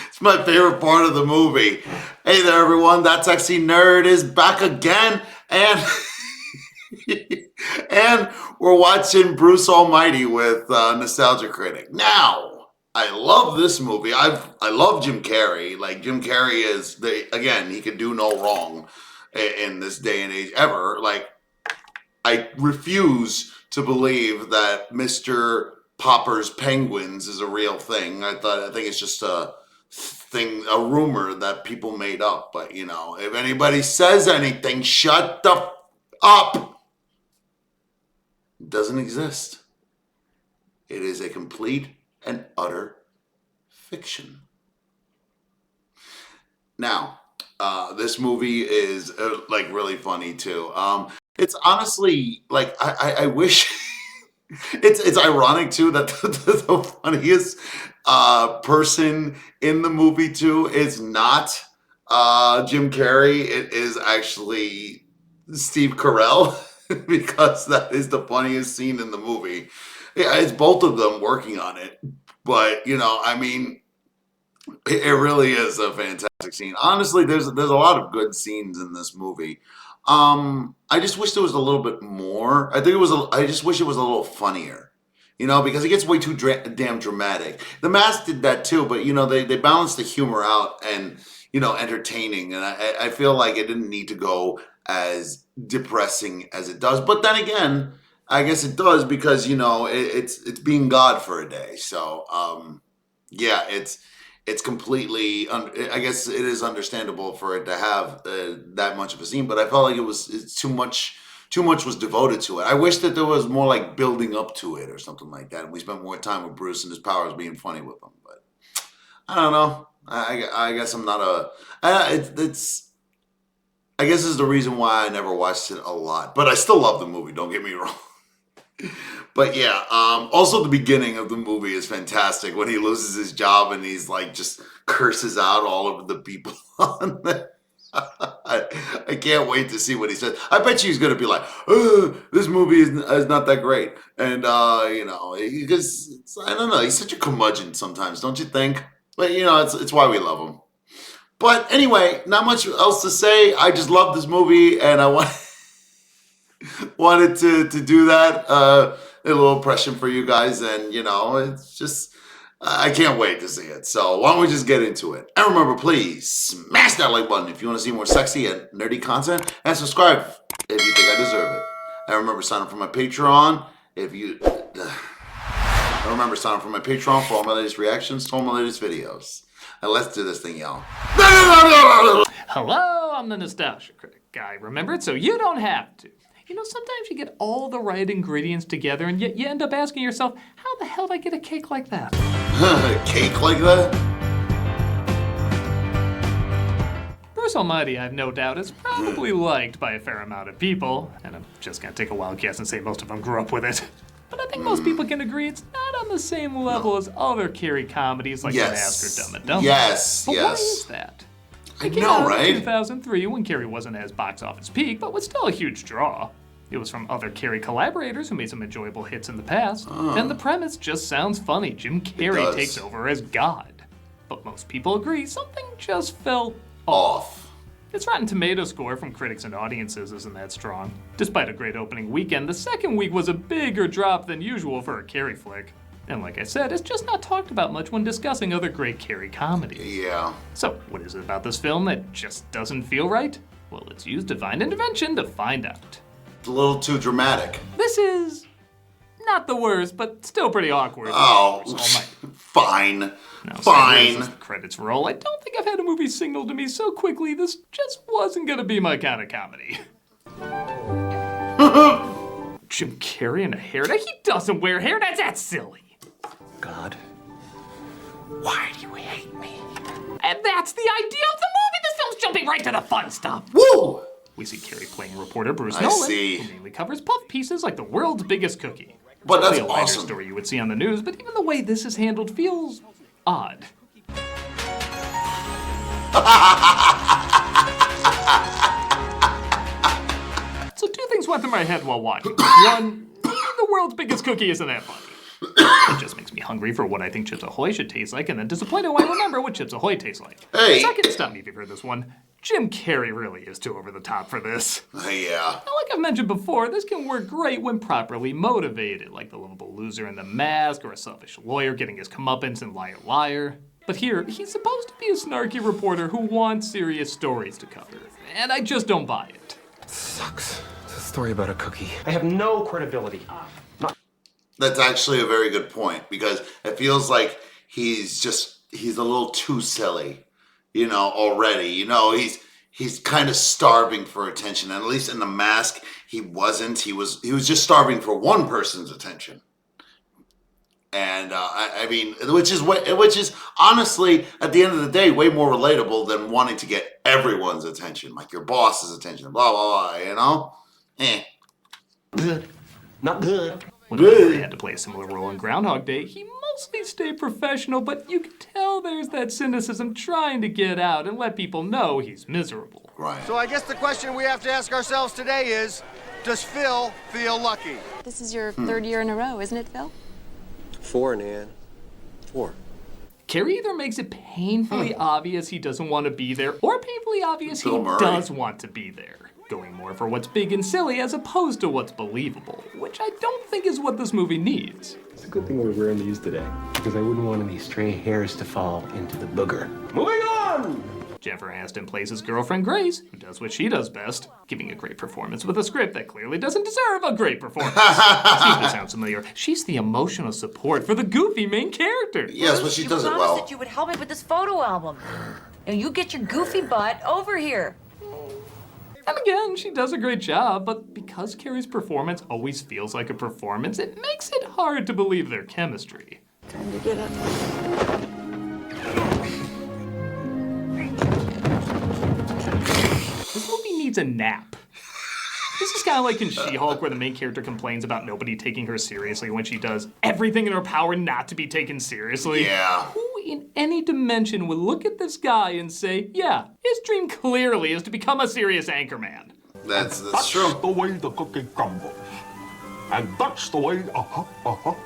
It's my favorite part of the movie. Hey there, everyone. That Sexy Nerd is back again, and and we're watching Bruce Almighty with Nostalgia Critic. Now, I love this movie. I love Jim Carrey. Like, Jim Carrey is again, he could do no wrong in this day and age ever. Like, I refuse to believe that Mr. Popper's Penguins is a real thing. I think it's just a rumor that people made up. But, you know, if anybody says anything, shut the up. It doesn't exist. It is a complete and utter fiction. Now, this movie is like really funny too. It's honestly like I wish. It's ironic too that the funniest person in the movie too is not Jim Carrey. It is actually Steve Carell because that is the funniest scene in the movie. Yeah, it's both of them working on it, but you know, I mean, it really is a fantastic scene. Honestly, there's a lot of good scenes in this movie. I just wish there was a little bit more. I just wish it was a little funnier, you know, because it gets way too damn dramatic. The Mask did that too, but you know, they balanced the humor out and, you know, entertaining. And I feel like it didn't need to go as depressing as it does. But then again, I guess it does because, you know, it's being God for a day. So, yeah, it's completely, I guess it is understandable for it to have that much of a scene, but I felt like it's too much was devoted to it. I wish that there was more like building up to it or something like that. And we spent more time with Bruce and his powers being funny with him, but I don't know. I guess I'm not I guess this is the reason why I never watched it a lot, but I still love the movie. Don't get me wrong. But yeah, also the beginning of the movie is fantastic when he loses his job and he's like just curses out all of the people on there. I can't wait to see what he says. I bet you he's gonna be like, this movie is not that great, and you know, because I don't know, he's such a curmudgeon sometimes, don't you think? But you know, it's why we love him. But anyway, not much else to say. I just love this movie, and I wanted to do that. A little impression for you guys, and you know, it's just I can't wait to see it. So why don't we just get into it? And remember, please smash that like button if you want to see more sexy and nerdy content, and subscribe if you think I deserve it. And remember, sign up for my Patreon for all my latest reactions to all my latest videos. Now let's do this thing, y'all. Hello, I'm the Nostalgia Critic guy. Remember it so you don't have to. You know, sometimes you get all the right ingredients together and yet you end up asking yourself, how the hell did I get a cake like that? Cake like that? Bruce Almighty, I have no doubt, is probably liked by a fair amount of people, and I'm just gonna take a wild guess and say most of them grew up with it. But I think most people can agree it's not on the same level as other Carrey comedies like The Mask or Dumb and Dumber. Yes, but why is that? I know, right? In 2003, when Carrey wasn't at his box office peak, but was still a huge draw. It was from other Carrey collaborators who made some enjoyable hits in the past. And the premise just sounds funny. Jim Carrey takes over as God. But most people agree something just felt off. Its Rotten Tomato score from critics and audiences isn't that strong. Despite a great opening weekend, the second week was a bigger drop than usual for a Carrey flick. And like I said, it's just not talked about much when discussing other great Carrey comedies. Yeah. So, what is it about this film that just doesn't feel right? Well, let's use divine intervention to find out. It's a little too dramatic. This is not the worst, but still pretty awkward. Oh, fine. Now, fine. As the credits roll, I don't think I've had a movie signal to me so quickly this just wasn't gonna be my kind of comedy. Jim Carrey in a hairnet? He doesn't wear hair, that's silly. God, why do you hate me? And that's the idea of the movie! This film's jumping right to the fun stuff. Woo! We see Carrey playing reporter Bruce Nolan, who mainly covers puff pieces like the world's biggest cookie. But that's a lighter awesome. Story you would see on the news, but even the way this is handled feels odd. my head while watching. One, maybe the world's biggest cookie isn't that funny. It just makes me hungry for what I think Chips Ahoy should taste like, and then disappointed when I remember what Chips Ahoy tastes like. Hey. Second, stop me if you've heard this one. Jim Carrey really is too over the top for this. Yeah. Now, like I've mentioned before, this can work great when properly motivated, like the lovable loser in The Mask or a selfish lawyer getting his comeuppance in Liar Liar. But here, he's supposed to be a snarky reporter who wants serious stories to cover, and I just don't buy it. Sucks. It's a story about a cookie. I have no credibility. That's actually a very good point, because it feels like he's a little too silly, you know, already. You know, he's kind of starving for attention. And at least in The Mask, he wasn't. He was just starving for one person's attention. And I mean, which is honestly, at the end of the day, way more relatable than wanting to get everyone's attention, like your boss's attention, blah blah blah. You know, Good. Not good. When he had to play a similar role in Groundhog Day, he mostly stayed professional, but you can tell there's that cynicism trying to get out and let people know he's miserable. Right. So I guess the question we have to ask ourselves today is, does Phil feel lucky? This is your third year in a row, isn't it, Phil? 4, Nan. 4. Carrey either makes it painfully obvious he doesn't want to be there, or painfully obvious he Bill Murray. does want to be there. Going more for what's big and silly as opposed to what's believable, which I don't think is what this movie needs. It's a good thing we're wearing these today, because I wouldn't want any stray hairs to fall into the booger. Moving on! Jennifer Aniston plays his girlfriend Grace, who does what she does best, giving a great performance with a script that clearly doesn't deserve a great performance. See if this sounds familiar. She's the emotional support for the goofy main character. Yes, but she does it You well. promised that you would help me with this photo album. Now you get your goofy butt over here. And again, she does a great job, but because Carrie's performance always feels like a performance, it makes it hard to believe their chemistry. Time to get up. This movie needs a nap. This is kind of like in She-Hulk, where the main character complains about nobody taking her seriously when she does everything in her power not to be taken seriously. Yeah. Who in any dimension would look at this guy and say, yeah, his dream clearly is to become a serious anchorman? That's true. the way the cookie crumbles. And that's the way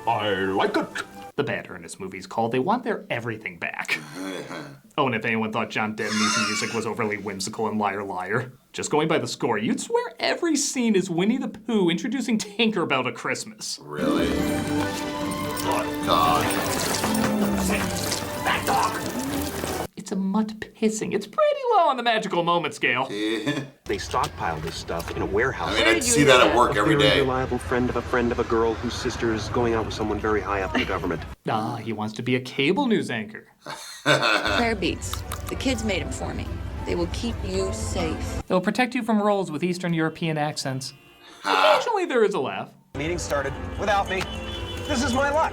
I like it. The bad Ernest movie's called They Want Their Everything Back. Oh, and if anyone thought John Debney's music was overly whimsical in Liar Liar, just going by the score, you'd swear every scene is Winnie the Pooh introducing Tinkerbell to Christmas. Really? Oh God. That dog! It's a mutt pissing. It's pretty low on the magical moment scale. Yeah. They stockpile this stuff in a warehouse. I mean, I'd see that at work every Very day. reliable friend of a girl whose sister is going out with someone very high up in the government. Ah, he wants to be a cable news anchor. Prayer beats. The kids made them for me. They will keep you safe. They'll protect you from roles with Eastern European accents. Occasionally there is a laugh. Meeting started without me. This is my luck.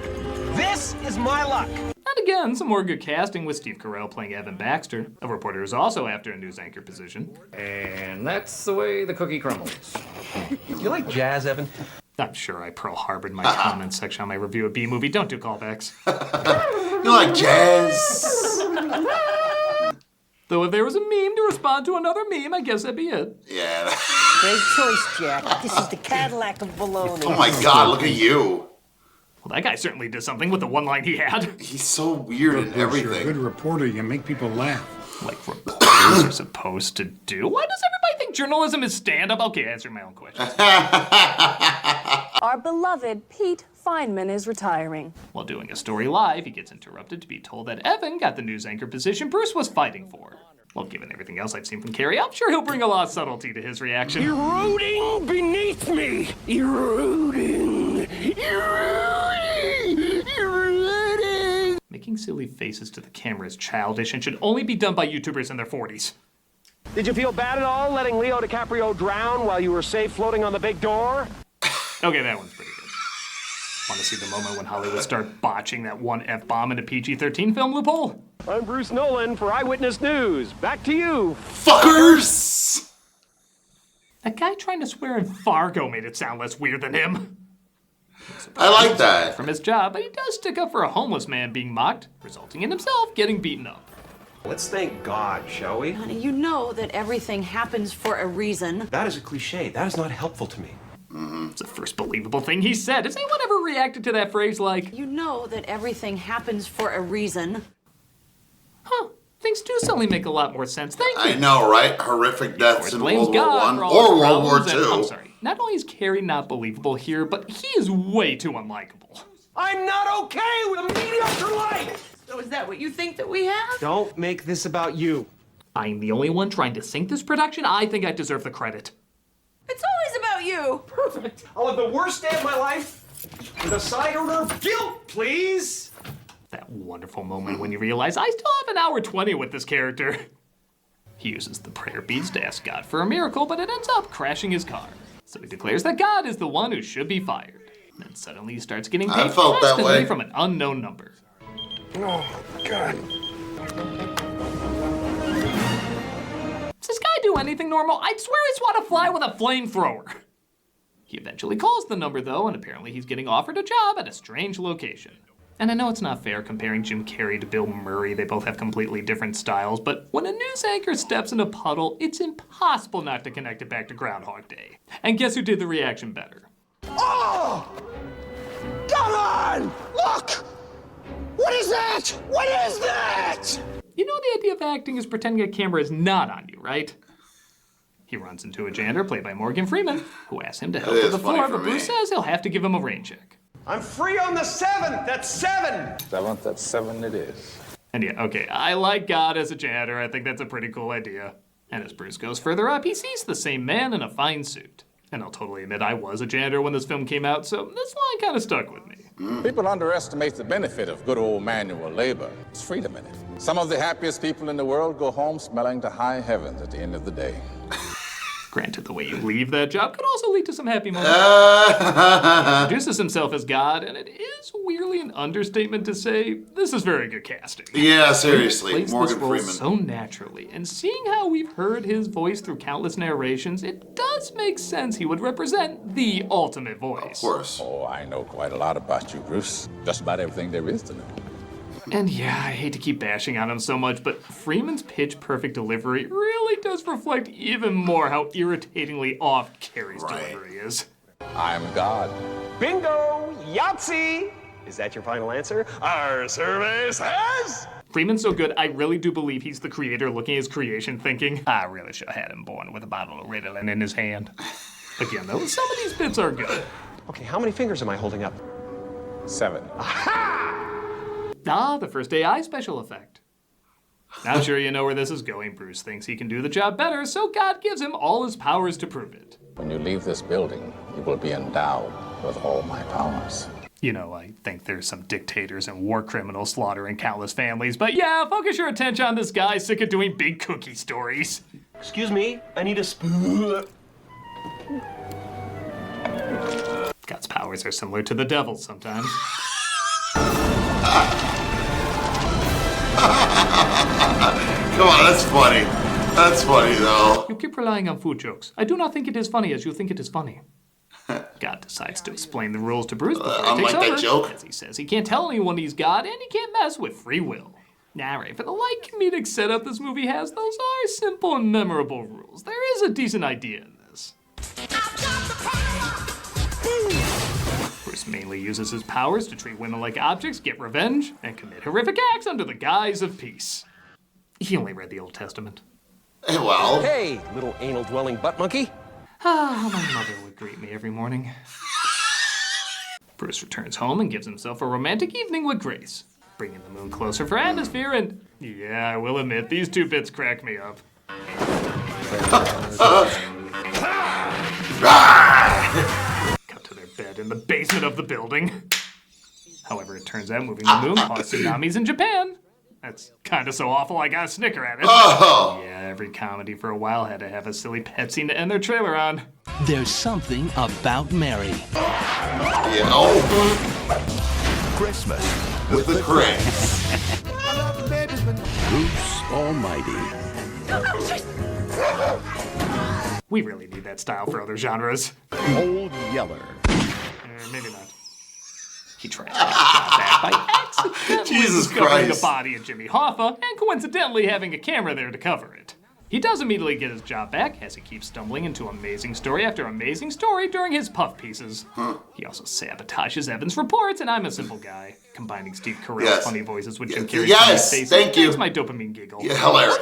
This is my luck. And again, some more good casting with Steve Carell playing Evan Baxter, a reporter who's also after a news anchor position. And that's the way the cookie crumbles. You like jazz, Evan? I'm sure I Pearl Harbored my comments section on my review of B-Movie. Don't do callbacks. You like jazz? Though if there was a meme to respond to another meme, I guess that'd be it. Yeah. Great choice, Jack. This is the Cadillac of baloney. Oh my God, look at you. Well, that guy certainly did something with the one line he had. He's so weird in You're a good everything. reporter. You make people laugh. Like reporters are supposed to do? Why does everybody think journalism is stand-up? Okay, answer my own question. Our beloved Pete Feynman is retiring. While doing a story live, he gets interrupted to be told that Evan got the news anchor position Bruce was fighting for. Well, given everything else I've seen from Carrey, I'm sure he'll bring a lot of subtlety to his reaction. Eroding beneath me. Eroding. Making silly faces to the camera is childish and should only be done by YouTubers in their 40s. Did you feel bad at all letting Leo DiCaprio drown while you were safe floating on the big door? Okay, that one's pretty good. Want to see the moment when Hollywood start botching that one F-bomb in a PG-13 film loophole? I'm Bruce Nolan for Eyewitness News. Back to you. Fuckers! That guy trying to swear in Fargo made it sound less weird than him. I like that. From his job, but he does stick up for a homeless man being mocked, resulting in himself getting beaten up. Let's thank God, shall we? Honey, you know that everything happens for a reason. That is a cliche. That is not helpful to me. It's the first believable thing he said. Has anyone ever reacted to that phrase like, You know that everything happens for a reason. huh, things do suddenly make a lot more sense. Thank you. I know, right? Horrific deaths in Blames World War God One for all or the World War problems, and- I'm Two. sorry. Not only is Carrie not believable here, but he is way too unlikable. I'm not okay with a mediocre life! So is that what you think that we have? Don't make this about you. I'm the only one trying to sink this production. I think I deserve the credit. It's always about you. Perfect. I'll have the worst day of my life with a side order of guilt, please. That wonderful moment when you realize I still have an hour 20 with this character. He uses the prayer beads to ask God for a miracle, but it ends up crashing his car. So he declares that God is the one who should be fired. Then suddenly he starts getting paid felt that constantly way. from an unknown number. Oh, God. Does this guy do anything normal? I'd swear I swat a fly with a flamethrower. He eventually calls the number though, and apparently he's getting offered a job at a strange location. And I know it's not fair comparing Jim Carrey to Bill Murray, they both have completely different styles, but when a news anchor steps in a puddle, it's impossible not to connect it back to Groundhog Day. And guess who did the reaction better? Oh! Come on! Look! What is that? What is that? You know the idea of acting is pretending a camera is not on you, right? He runs into a janitor played by Morgan Freeman, who asks him to help It with is the funny floor, for but Bruce me. says he'll have to give him a rain check. I'm free on the 7th. That's 7. 7th, that's 7 it is. And yeah, okay, I like God as a janitor. I think that's a pretty cool idea. And as Bruce goes further up, he sees the same man in a fine suit. And I'll totally admit I was a janitor when this film came out, so this line kind of stuck with me. People underestimate the benefit of good old manual labor. It's freedom in it. Some of the happiest people in the world go home smelling to high heavens at the end of the day. Granted, the way you leave that job could also lead to some happy moments. He introduces himself as God, and it is weirdly an understatement to say this is very good casting. Yeah, seriously, He plays Morgan this role Freeman. so naturally, and seeing how we've heard his voice through countless narrations, it does make sense he would represent the ultimate voice. Of course. Oh, I know quite a lot about you, Bruce. Just about everything there is to know. And yeah, I hate to keep bashing on him so much, but Freeman's pitch-perfect delivery really does reflect even more how irritatingly off Carrie's delivery is. I'm God. Bingo! Yahtzee! Is that your final answer? Our survey says... Freeman's so good, I really do believe he's the creator looking at his creation thinking, I really should have had him born with a bottle of Ritalin in his hand. Again, though, some of these bits are good. Okay, how many fingers am I holding up? 7. Ah, the first AI special effect. Now sure you know where this is going. Bruce thinks he can do the job better, so God gives him all his powers to prove it. When you leave this building, you will be endowed with all my powers. You know, I think there's some dictators and war criminals slaughtering countless families, but yeah, focus your attention on this guy sick of doing big cookie stories. Excuse me, I need a spoon. God's powers are similar to the devil's sometimes. Come on, that's funny. That's funny, though. You keep relying on food jokes. I do not think it is funny as you think it is funny. God decides to explain the rules to Bruce before he takes unlike over, that joke. as he says he can't tell anyone he's God, and he can't mess with free will. Now, right, for the light comedic setup this movie has, those are simple and memorable rules. There is a decent idea in this. Bruce mainly uses his powers to treat women like objects, get revenge, and commit horrific acts under the guise of peace. He only read the Old Testament. Hey, well. Hey, little anal-dwelling butt monkey. Ah, how my mother would greet me every morning. Bruce returns home and gives himself a romantic evening with Grace, bringing the moon closer for atmosphere, and yeah, I will admit, these two bits crack me up. Cut to their bed in the basement of the building. However, it turns out moving the moon caused tsunamis in Japan. That's kind of so awful I got a snicker at it. Oh. Yeah, every comedy for a while had to have a silly pet scene to end their trailer on. There's something about Mary. Yeah. Oh. Christmas With the Cranks. Bruce Almighty. We really need that style for other genres. Old Yeller. Maybe not. He tries to get back by accidentally Jesus discovering Christ. the body of Jimmy Hoffa and coincidentally having a camera there to cover it. He does immediately get his job back as he keeps stumbling into amazing story after amazing story during his puff pieces. He also sabotages Evan's reports, and I'm a simple guy. Combining Steve Carell's funny voices with Jim Carrey's funny faces thank you. makes my dopamine giggle. Yeah, hilarious.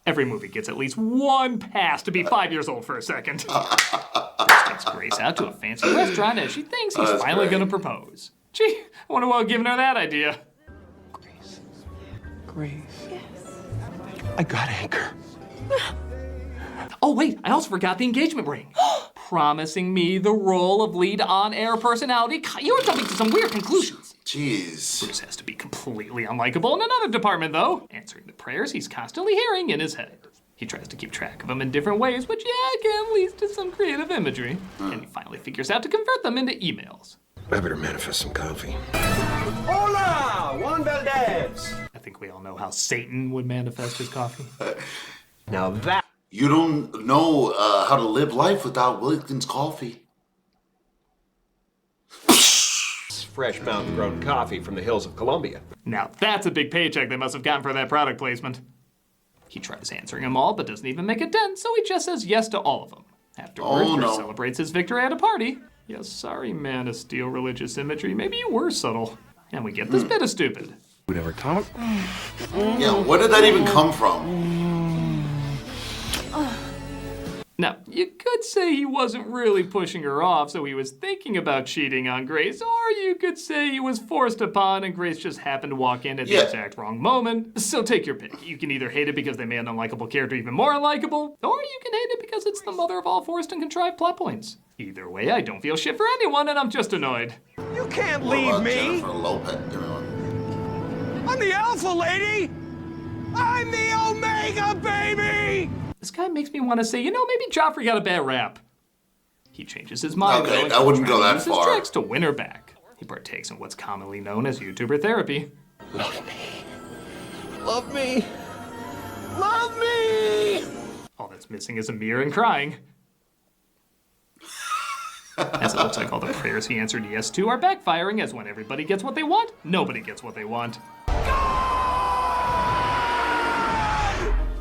Every movie gets at least one pass to be 5 years old for a second. Bruce takes Grace out to a fancy restaurant as she thinks he's finally going to propose. Gee, I wonder what giving her that idea. Grace. Yes. I got anchor. Oh wait, I also forgot the engagement ring. Promising me the role of lead on-air personality. You're jumping to some weird conclusions. Jeez. Bruce has to be completely unlikable in another department, though. Answering the prayers he's constantly hearing in his head. He tries to keep track of them in different ways, which, can lead to some creative imagery. And he finally figures out to convert them into emails. I better manifest some coffee. Hola, Juan Valdez. I think we all know how Satan would manifest his coffee. Now that... You don't know how to live life without Wilkins coffee. Fresh mountain-grown coffee from the hills of Colombia. Now that's a big paycheck they must have gotten for that product placement. He tries answering them all, but doesn't even make a dent, so he just says yes to all of them. Afterwards, Bruce celebrates his victory at a party. Yes, sorry, man, to steal religious imagery. Maybe you were subtle. And we get this bit of stupid. Whatever, Tom. Yeah, where did that even come from? Now, you could say he wasn't really pushing her off, so he was thinking about cheating on Grace, or you could say he was forced upon and Grace just happened to walk in at the exact wrong moment. So take your pick. You can either hate it because they made an unlikable character even more unlikable, or you can hate it because it's the mother of all forced and contrived plot points. Either way, I don't feel shit for anyone, and I'm just annoyed. You can't leave me! Jennifer Lopez, you know. I'm the alpha lady! I'm the Omega baby! This guy makes me want to say, maybe Joffrey got a bad rap. He changes his mind, Okay, though, I wouldn't go that uses far. tricks to win her back. He partakes in what's commonly known as YouTuber therapy. Love me. Love me. Love me! All that's missing is a mirror and crying. As it looks like all the prayers he answered yes to are backfiring, as when everybody gets what they want, nobody gets what they want.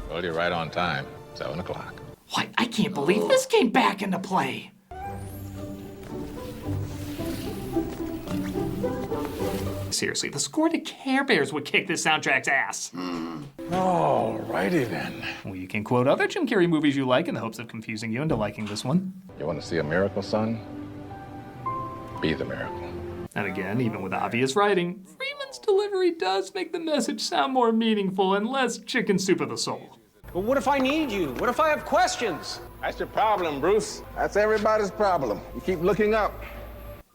Well, you're right on time. 7 o'clock. Why, I can't believe this came back into play. Seriously, the score to Care Bears would kick this soundtrack's ass. Alrighty then. Well, you can quote other Jim Carrey movies you like in the hopes of confusing you into liking this one. You want to see a miracle, son? Be the miracle. And again, even with obvious writing, Freeman's delivery does make the message sound more meaningful and less chicken soup of the soul. But what if I need you? What if I have questions? That's your problem, Bruce. That's everybody's problem. You keep looking up.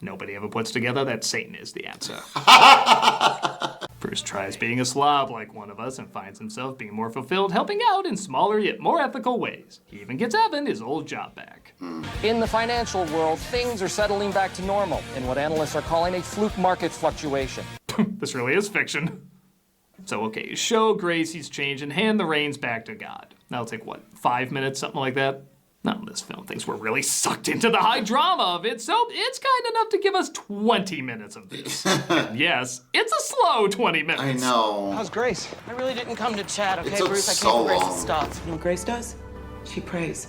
Nobody ever puts together that Satan is the answer. Bruce tries being a slob like one of us and finds himself being more fulfilled helping out in smaller yet more ethical ways. He even gets Evan his old job back. In the financial world, things are settling back to normal in what analysts are calling a fluke market fluctuation. This really is fiction. So okay, show Grace he's changed and hand the reins back to God. That'll take, 5 minutes, something like that? Now, this film thinks we're really sucked into the high drama of it, so it's kind enough to give us 20 minutes of this. And yes, it's a slow 20 minutes. I know. How's Grace? I really didn't come to chat, okay, It took Bruce? I so came for Grace's long. stuff. You know what Grace does? She prays.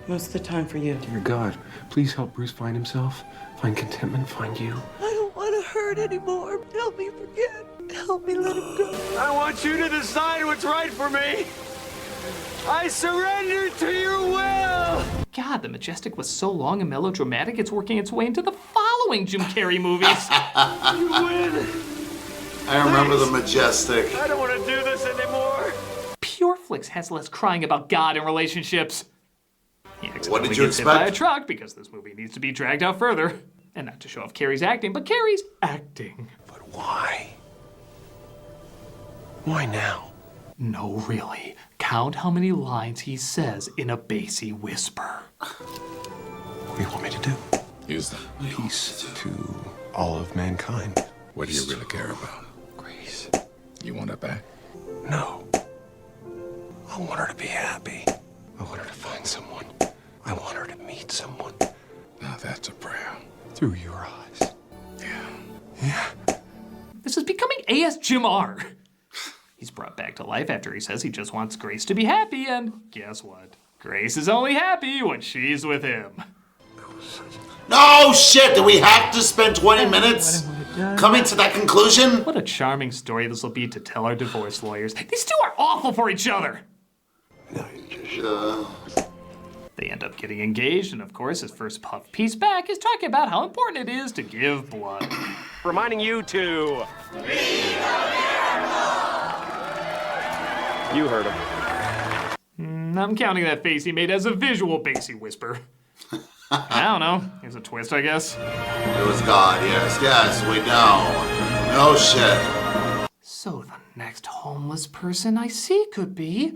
Most of the time for you. Dear God, please help Bruce find himself, find contentment, find you. I don't want to hurt anymore. Help me forget. Help me let him go. I want you to decide what's right for me. I surrender to your will. God, The Majestic was so long and melodramatic, it's working its way into the following Jim Carrey movies. You win. I remember The Majestic. I don't want to do this anymore. Pure Flix has less crying about God and relationships. He What did you gets hit by a expect? truck because this movie needs to be dragged out further. And not to show off Carrey's acting, but Carrey's acting. But why? Why now? No, really. Count how many lines he says in a bassy whisper. What do you want me to do? Use them. Peace to all of mankind. What do you really care about? Grace. You want her back? No. I want her to be happy. I want her to find someone. I want her to meet someone. Now that's a prayer. Through your eyes. Yeah. Yeah. A.S. Jim R. He's brought back to life after he says he just wants Grace to be happy, and guess what? Grace is only happy when she's with him. No shit! Do we have to spend 20 minutes coming to that conclusion? What a charming story this will be to tell our divorce lawyers. These two are awful for each other! They end up getting engaged, and of course, his first puff piece back is talking about how important it is to give blood. Reminding you to... You heard him. I'm counting that face he made as a visual bassy whisper. I don't know. Here's a twist, I guess. It was God, yes, we know. No shit. So the next homeless person I see could be...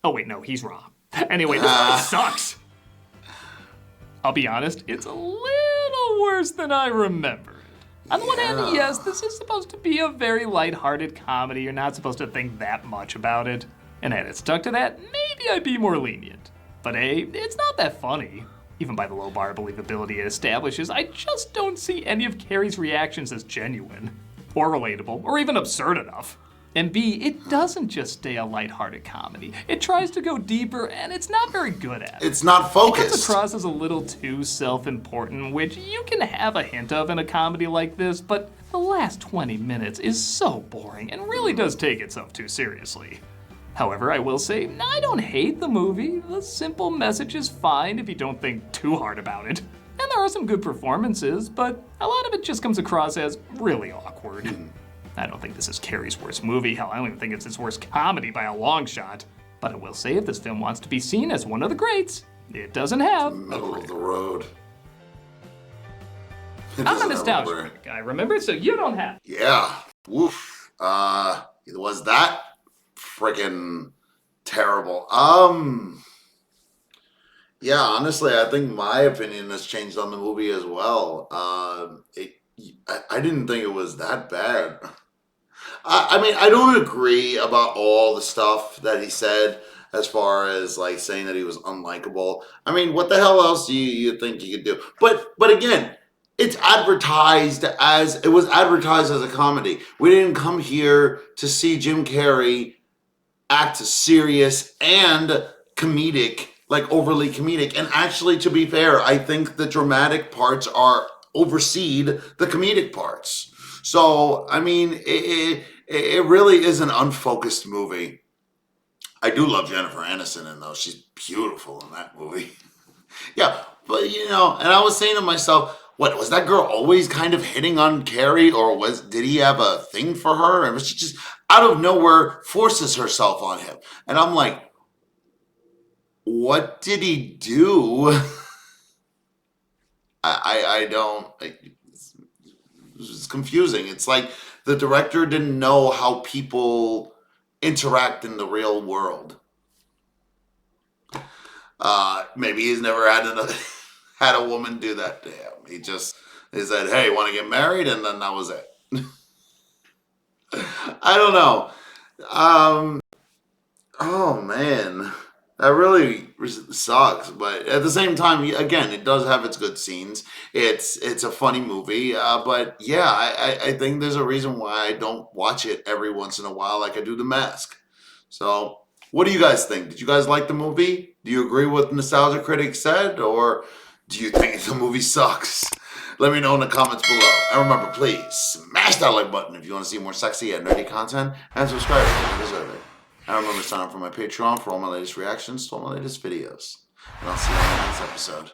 Oh wait, no, he's wrong. Anyway, this movie sucks. I'll be honest, it's a little worse than I remember. On the one hand, yes, this is supposed to be a very lighthearted comedy. You're not supposed to think that much about it. And had it stuck to that, maybe I'd be more lenient. But it's not that funny. Even by the low bar of believability it establishes, I just don't see any of Carrie's reactions as genuine, or relatable, or even absurd enough. And B, it doesn't just stay a lighthearted comedy. It tries to go deeper, and it's not very good at it. It's not focused. It comes across as a little too self-important, which you can have a hint of in a comedy like this, but the last 20 minutes is so boring and really does take itself too seriously. However, I will say, I don't hate the movie. The simple message is fine if you don't think too hard about it. And there are some good performances, but a lot of it just comes across as really awkward. I don't think this is Carrie's worst movie. Hell, I don't even think it's his worst comedy by a long shot. But I will say, if this film wants to be seen as one of the greats, it doesn't have middle of the road. I'm a nostalgia guy, remember? So you don't have. Yeah. Woof. Was that freaking terrible? Yeah, honestly, I think my opinion has changed on the movie as well. I didn't think it was that bad. I mean, I don't agree about all the stuff that he said as far as like saying that he was unlikable. I mean, what the hell else do you think you could do? But again, it was advertised as a comedy. We didn't come here to see Jim Carrey act serious and comedic, like overly comedic. And actually, to be fair, I think the dramatic parts are overseed the comedic parts. So, I mean, it really is an unfocused movie. I do love Jennifer Aniston in though. She's beautiful in that movie. Yeah, but you know, and I was saying to myself, what, was that girl always kind of hitting on Carrie, or did he have a thing for her? And she just out of nowhere forces herself on him. And I'm like, what did he do? I don't, it's confusing. It's like the director didn't know how people interact in the real world. Maybe he's never had a woman do that to him. He said, hey, want to get married? And then that was it. I don't know. Oh man. That really sucks, but at the same time, again, it does have its good scenes. It's a funny movie, but yeah, I think there's a reason why I don't watch it every once in a while like I do The Mask. So, what do you guys think? Did you guys like the movie? Do you agree with what Nostalgia Critic said, or do you think the movie sucks? Let me know in the comments below. And remember, please, smash that like button if you want to see more sexy and nerdy content, and subscribe if you deserve it. And remember to sign up for my Patreon for all my latest reactions to all my latest videos. And I'll see you on the next episode.